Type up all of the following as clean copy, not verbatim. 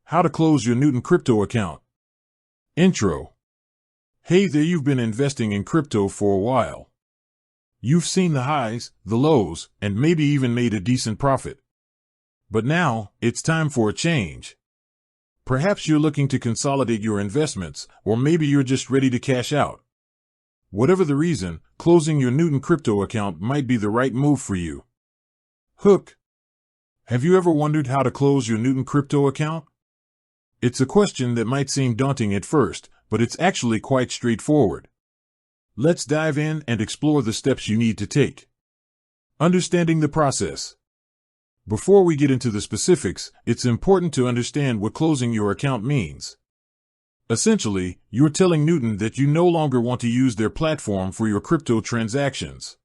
How to close your Newton crypto account. Intro. Hey there, you've been investing in crypto for a while. You've seen the highs, the lows, and maybe even made a decent profit. But now, it's time for a change. Perhaps you're looking to consolidate your investments, or maybe you're just ready to cash out. Whatever the reason, closing your Newton crypto account might be the right move for you. Hook. Have you ever wondered how to close your Newton crypto account? It's a question that might seem daunting at first, but it's actually quite straightforward. Let's dive in and explore the steps you need to take. Understanding the process. Before we get into the specifics, it's important to understand what closing your account means. Essentially, you're telling Newton that you no longer want to use their platform for your crypto transactions.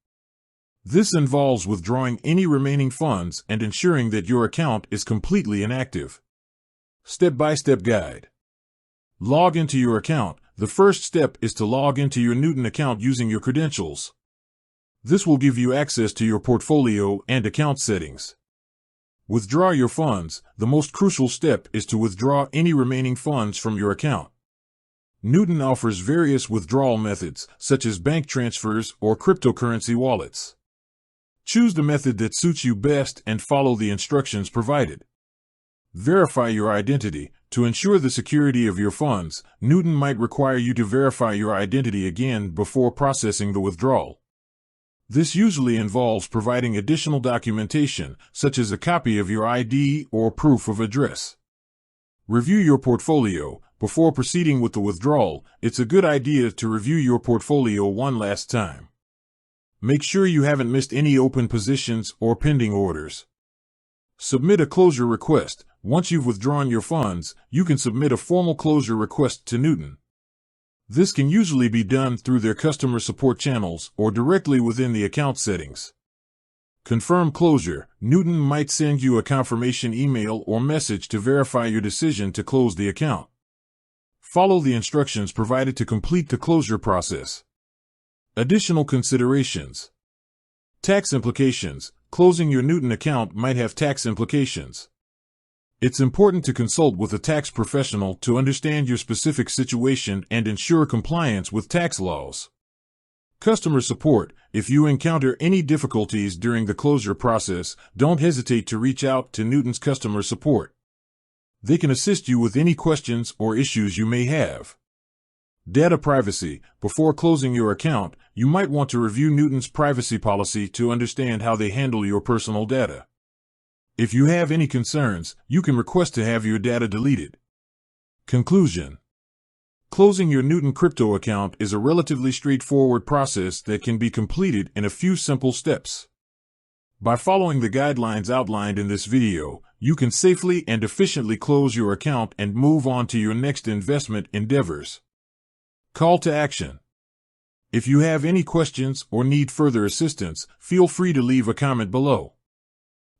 This involves withdrawing any remaining funds and ensuring that your account is completely inactive. Step-by-step guide. Log into your account. The first step is to log into your Newton account using your credentials. This will give you access to your portfolio and account settings. Withdraw your funds. The most crucial step is to withdraw any remaining funds from your account. Newton offers various withdrawal methods, such as bank transfers or cryptocurrency wallets. Choose the method that suits you best and follow the instructions provided. Verify your identity. To ensure the security of your funds, Newton might require you to verify your identity again before processing the withdrawal. This usually involves providing additional documentation, such as a copy of your ID or proof of address. Review your portfolio. Before proceeding with the withdrawal, it's a good idea to review your portfolio one last time. Make sure you haven't missed any open positions or pending orders. Submit a closure request. Once you've withdrawn your funds, you can submit a formal closure request to Newton. This can usually be done through their customer support channels or directly within the account settings. Confirm closure. Newton might send you a confirmation email or message to verify your decision to close the account. Follow the instructions provided to complete the closure process. Additional considerations. Tax implications. Closing your Newton account might have tax implications. It's important to consult with a tax professional to understand your specific situation and ensure compliance with tax laws. Customer support. If you encounter any difficulties during the closure process, don't hesitate to reach out to Newton's customer support. They can assist you with any questions or issues you may have. Data privacy. Before closing your account, you might want to review Newton's privacy policy to understand how they handle your personal data. If you have any concerns, you can request to have your data deleted. Conclusion. Closing your Newton crypto account is a relatively straightforward process that can be completed in a few simple steps. By following the guidelines outlined in this video, you can safely and efficiently close your account and move on to your next investment endeavors. Call to action. If you have any questions or need further assistance, feel free to leave a comment below.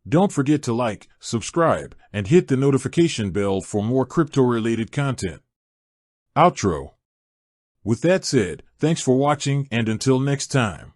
Don't forget to like, subscribe, and hit the notification bell for more crypto-related content. Outro. With that said, thanks for watching and until next time.